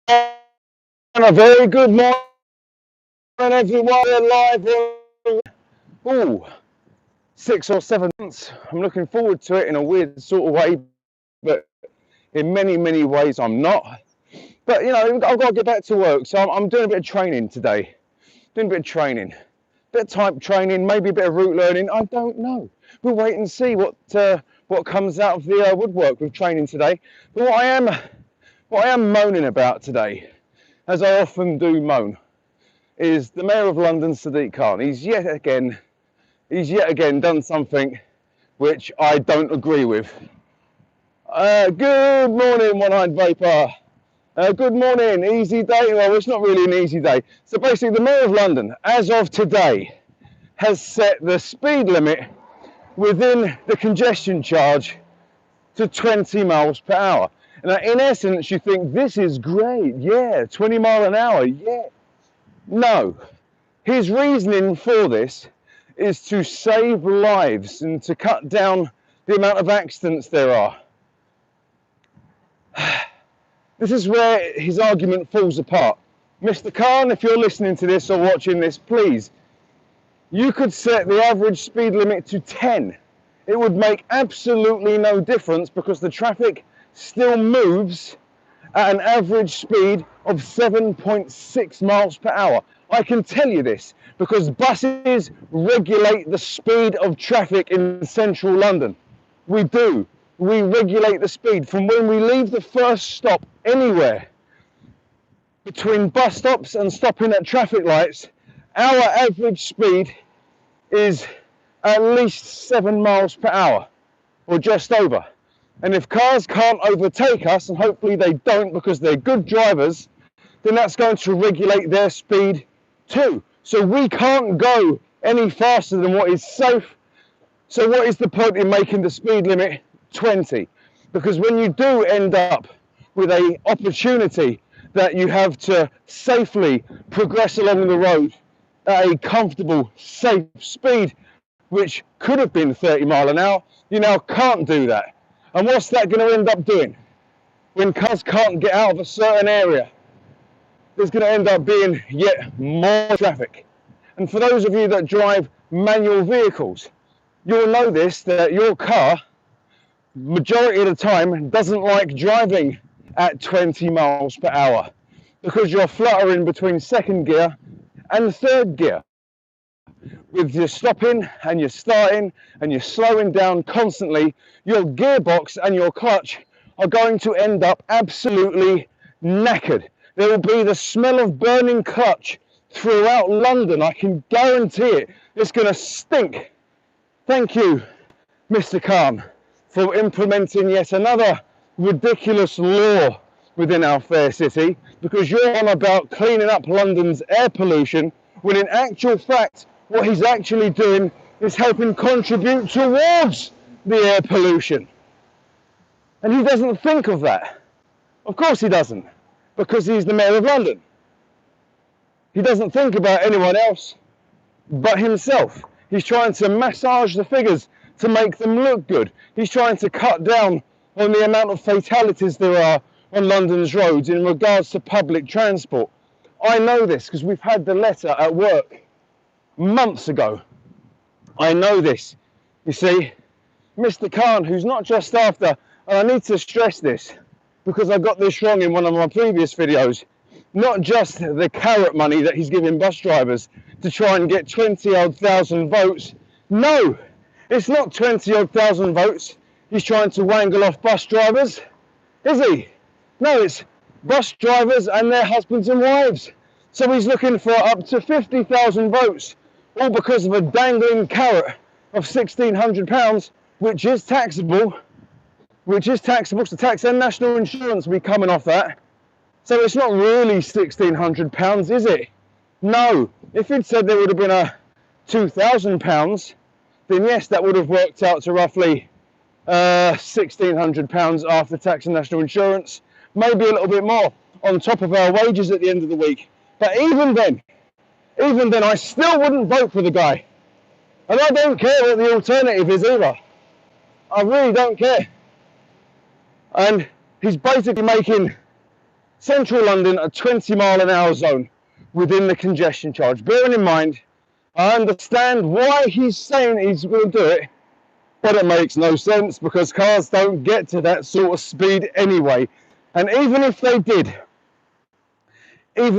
And a very good morning, everyone. We're live. Ooh, 6 or 7 months. I'm looking forward to it in a weird sort of way, but in many, many ways I'm not. But you know, I've got to get back to work, so I'm doing a bit of training today. Doing a bit of training, bit of type training, maybe a bit of route learning. I don't know. We'll wait and see what comes out of the woodwork with training today. But what I am moaning about today, as I often do moan, is the Mayor of London, Sadiq Khan. He's yet again done something which I don't agree with. Good morning, One-Eyed Vapor. Good morning, easy day. Well, it's not really an easy day. So basically, the Mayor of London, as of today, has set the speed limit within the congestion charge to 20 miles per hour. And in essence, you think this is great. Yeah, 20 mile an hour. Yeah. No. His reasoning for this is to save lives and to cut down the amount of accidents there are. This is where his argument falls apart. Mr. Khan, if you're listening to this or watching this, please, you could set the average speed limit to 10. It would make absolutely no difference because the traffic still moves at an average speed of 7.6 miles per hour. I can tell you this because buses regulate the speed of traffic in central London. We do. We regulate the speed from when we leave the first stop anywhere. Between bus stops and stopping at traffic lights, our average speed is at least 7 miles per hour or just over. And if cars can't overtake us, and hopefully they don't because they're good drivers, then that's going to regulate their speed too. So we can't go any faster than what is safe. So what is the point in making the speed limit 20? Because when you do end up with an opportunity that you have to safely progress along the road at a comfortable, safe speed, which could have been 30 mile an hour, you now can't do that. And what's that going to end up doing? When cars can't get out of a certain area, there's going to end up being yet more traffic. And for those of you that drive manual vehicles, you'll know this, that your car, majority of the time, doesn't like driving at 20 miles per hour because you're fluttering between second gear and third gear. With your stopping and your starting and you're slowing down constantly, your gearbox and your clutch are going to end up absolutely knackered. There will be the smell of burning clutch throughout London. I can guarantee it. It's going to stink. Thank you, Mr. Khan, for implementing yet another ridiculous law within our fair city, because you're on about cleaning up London's air pollution, when in actual fact, what he's actually doing is helping contribute towards the air pollution. And he doesn't think of that. Of course he doesn't, because he's the Mayor of London. He doesn't think about anyone else but himself. He's trying to massage the figures to make them look good. He's trying to cut down on the amount of fatalities there are on London's roads in regards to public transport. I know this because we've had the letter at work months ago. I know this. You see, Mr. Khan, who's not just after, and I need to stress this because I got this wrong in one of my previous videos, not just the carrot money that he's giving bus drivers to try and get 20-odd thousand votes. No, it's not 20-odd thousand votes he's trying to wangle off bus drivers, is he? No, it's bus drivers and their husbands and wives. So he's looking for up to 50,000 votes, all because of a dangling carrot of £1,600, which is taxable, so tax and national insurance will be coming off that. So it's not really £1,600, is it? No. If he'd said there would have been a £2,000, then yes, that would have worked out to roughly £1,600 after tax and national insurance, maybe a little bit more on top of our wages at the end of the week. But even then, I still wouldn't vote for the guy. And I don't care what the alternative is either. I really don't care. And he's basically making Central London, a 20-mile-an-hour zone within the congestion charge. Bearing in mind, I understand why he's saying he's going to do it, but it makes no sense because cars don't get to that sort of speed anyway. And even if they did, it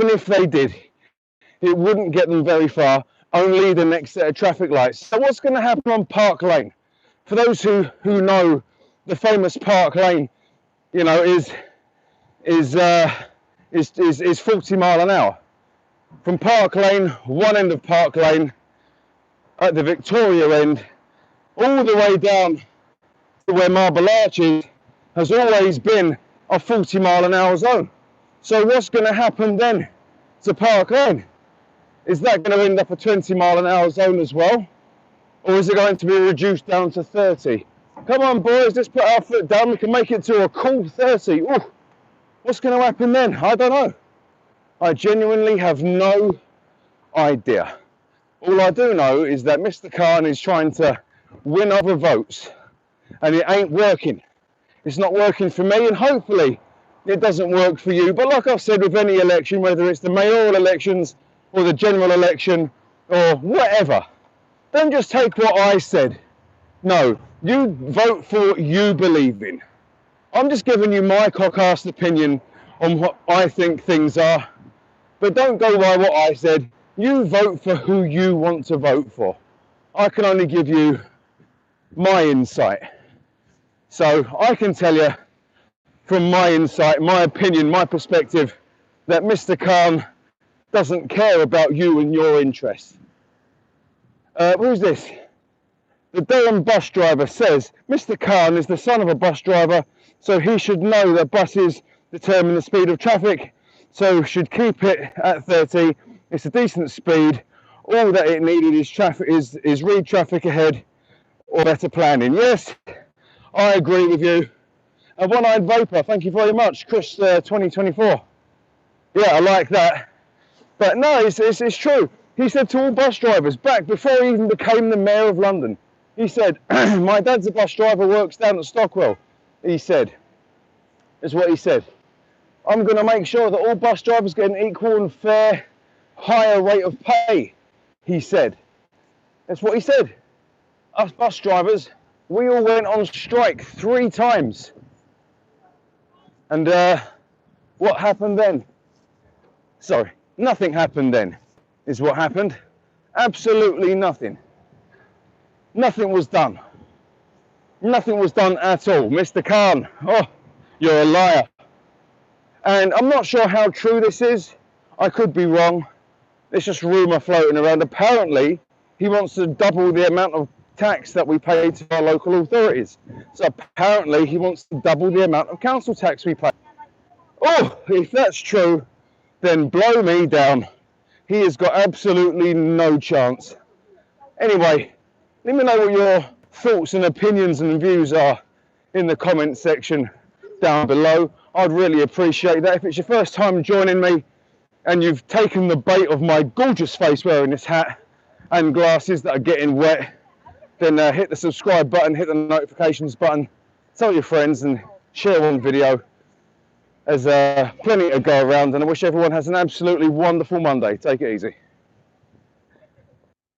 wouldn't get them very far, only the next set of traffic lights. So what's going to happen on Park Lane? For those who know the famous Park Lane, you know, is 40 mile an hour. From Park Lane, one end of Park Lane, at the Victoria end, all the way down to where Marble Arch is, has always been a 40 mile an hour zone. So what's going to happen then to Park Lane? Is that going to end up a 20 mile an hour zone as well? Or is it going to be reduced down to 30? Come on boys, let's put our foot down, we can make it to a cool 30. Ooh, what's going to happen then? I don't know. I genuinely have no idea. All I do know is that Mr. Khan is trying to win other votes and it ain't working. It's not working for me, and hopefully it doesn't work for you. But like I've said with any election, whether it's the mayoral elections or the general election or whatever, don't just take what I said. No, you vote for what you believe in. I'm just giving you my cock-assed opinion on what I think things are. But don't go by what I said. You vote for who you want to vote for. I can only give you my insight. So I can tell you from my insight, my opinion, my perspective, that Mr. Khan doesn't care about you and your interests. Who's this? The Durham bus driver says, Mr. Khan is the son of a bus driver, so he should know that buses determine the speed of traffic, so should keep it at 30. It's a decent speed. All that it needed is read traffic ahead or better planning. Yes, I agree with you. A one-eyed vapor, thank you very much, Chris 2024. Yeah, I like that. But no, it's true. He said to all bus drivers, back before he even became the mayor of London, he said, my dad's a bus driver, works down at Stockwell. He said, is what he said. I'm going to make sure that all bus drivers get an equal and fair, higher rate of pay, he said. That's what he said. Us bus drivers, we all went on strike 3 times. And what happened then? Sorry, nothing happened then, is what happened. Absolutely nothing. Nothing was done. Nothing was done at all. Mr. Khan, oh, you're a liar. And I'm not sure how true this is. I could be wrong. There's just rumour floating around. Apparently, he wants to double the amount of tax that we pay to our local authorities. So apparently, he wants to double the amount of council tax we pay. Oh, if that's true, then blow me down. He has got absolutely no chance. Anyway, let me know what your thoughts and opinions and views are in the comment section down below. I'd really appreciate that. If it's your first time joining me and you've taken the bait of my gorgeous face wearing this hat and glasses that are getting wet, then hit the subscribe button, hit the notifications button, tell your friends and share one video. There's plenty to go around, and I wish everyone has an absolutely wonderful Monday. Take it easy.